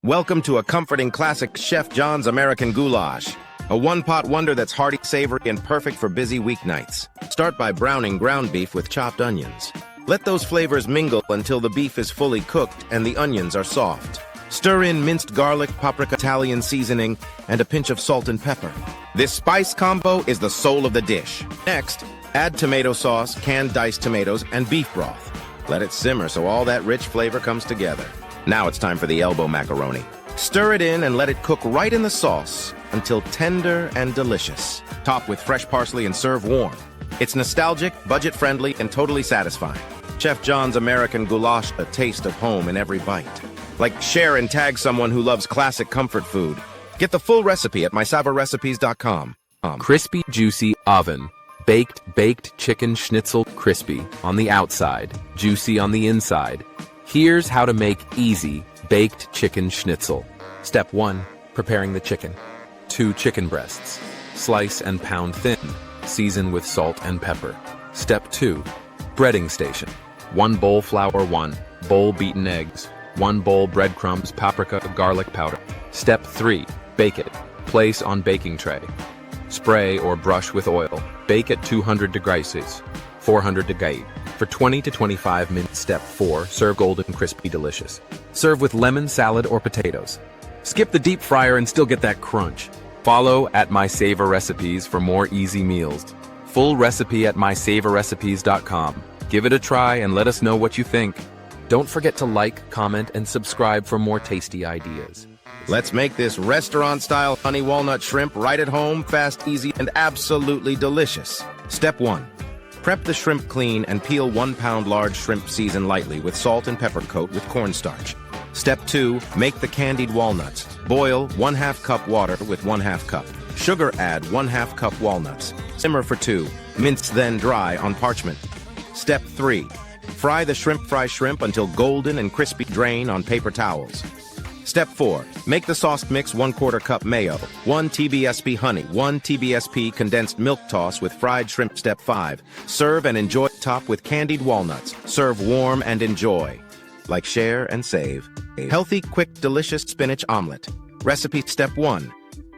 Welcome to a comforting classic Chef John's American Goulash, a one-pot wonder that's hearty, savory, and perfect for busy weeknights. Start by browning ground beef with chopped onions. Let those flavors mingle until the beef is fully cooked and the onions are soft. Stir in minced garlic, paprika, Italian seasoning, and a pinch of salt and pepper. This spice combo is the soul of the dish. Next, add tomato sauce, canned diced tomatoes, and beef broth. Let it simmer so all that rich flavor comes together. Now it's time for the elbow macaroni. Stir it in and let it cook right in the sauce until tender and delicious. Top with fresh parsley and serve warm. It's nostalgic, budget-friendly, and totally satisfying. Chef John's American Goulash, a taste of home in every bite. Like, share and tag someone who loves classic comfort food. Get the full recipe at mysavorrecipes.com. Crispy, juicy oven. Baked chicken schnitzel, crispy on the outside, juicy on the inside. Here's how to make easy baked chicken schnitzel. Step 1. Preparing the chicken. 2 chicken breasts. Slice and pound thin. Season with salt and pepper. Step 2. Breading station. 1 bowl flour, 1 bowl beaten eggs, 1 bowl breadcrumbs, paprika, garlic powder. Step 3. Bake it. Place on baking tray. Spray or brush with oil. Bake at 200 degrees, 400 degrees, for 20 to 25 minutes. Step 4. Serve golden, crispy, delicious. Serve with lemon, salad, or potatoes. Skip the deep fryer and still get that crunch. Follow at My Savor Recipes for more easy meals. Full recipe at mysavorrecipes.com. Give it a try and let us know what you think. Don't forget to like, comment, and subscribe for more tasty ideas. Let's make this restaurant-style honey walnut shrimp right at home, fast, easy, and absolutely delicious. Step 1. Prep the shrimp clean and peel 1 pound large shrimp. Season lightly with salt and pepper. Coat with cornstarch. Step 2. Make the candied walnuts. Boil 1/2 cup water with 1/2 cup. Sugar. Add 1/2 cup walnuts. Simmer for 2. Mince then dry on parchment. Step 3. Fry the shrimp. Fry shrimp until golden and crispy. Drain on paper towels. Step 4. Make the sauce. Mix 1/4 cup mayo, 1 TBSP honey, 1 TBSP condensed milk. Toss with fried shrimp. Step 5. Serve and enjoy. Top with candied walnuts. Serve warm and enjoy. Like, share, and save. Healthy, quick, delicious spinach omelet. Recipe. Step 1.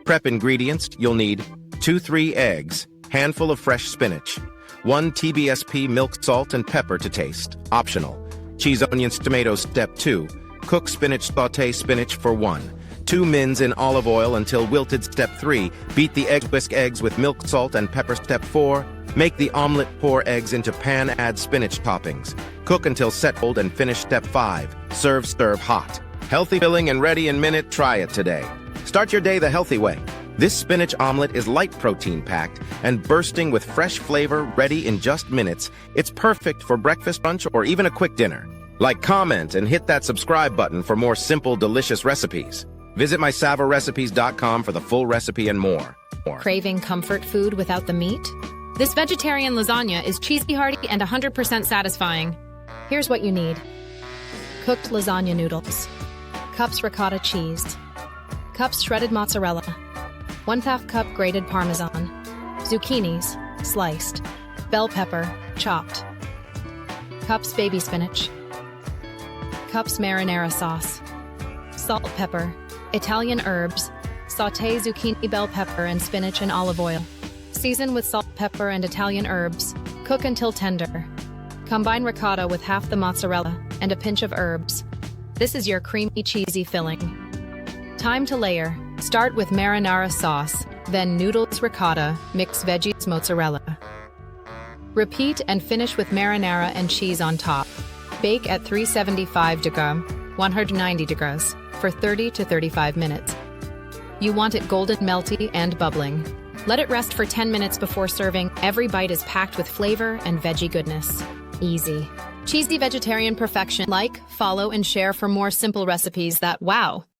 Prep ingredients. You'll need 2-3 eggs, handful of fresh spinach, 1 TBSP milk, salt and pepper to taste. Optional. Cheese, onions, tomatoes. Step 2. Cook spinach. Sauté spinach for 1. 2 mins in olive oil until wilted. Step 3. Beat the eggs. Whisk eggs with milk, salt, and pepper. Step 4. Make the omelet. Pour eggs into pan. Add spinach toppings. Cook until settled and finish. Step 5. Serve hot. Healthy, filling, and ready in minute. Try it today. Start your day the healthy way. This spinach omelet is light protein packed and bursting with fresh flavor, ready in just minutes. It's perfect for breakfast, lunch, or even a quick dinner. Like, comment, and hit that subscribe button for more simple, delicious recipes. Visit mysavorrecipes.com for the full recipe and more. Craving comfort food without the meat? This vegetarian lasagna is cheesy, hearty, and 100% satisfying. Here's what you need. Cooked lasagna noodles. Cups ricotta cheese. Cups shredded mozzarella. 1/2 cup grated parmesan. Zucchinis, sliced. Bell pepper, chopped. Cups baby spinach. Cups marinara sauce. Salt, pepper. Italian herbs. Sauté zucchini, bell pepper, and spinach in olive oil. Season with salt, pepper, and Italian herbs. Cook until tender. Combine ricotta with half the mozzarella and a pinch of herbs. This is your creamy, cheesy filling. Time to layer. Start with marinara sauce, then noodles, ricotta, mix veggies, mozzarella. Repeat and finish with marinara and cheese on top. Bake at 375 degrees, 190 degrees, for 30 to 35 minutes. You want it golden, melty, and bubbling. Let it rest for 10 minutes before serving. Every bite is packed with flavor and veggie goodness. Easy. Cheesy vegetarian perfection. Like, follow, and share for more simple recipes that wow.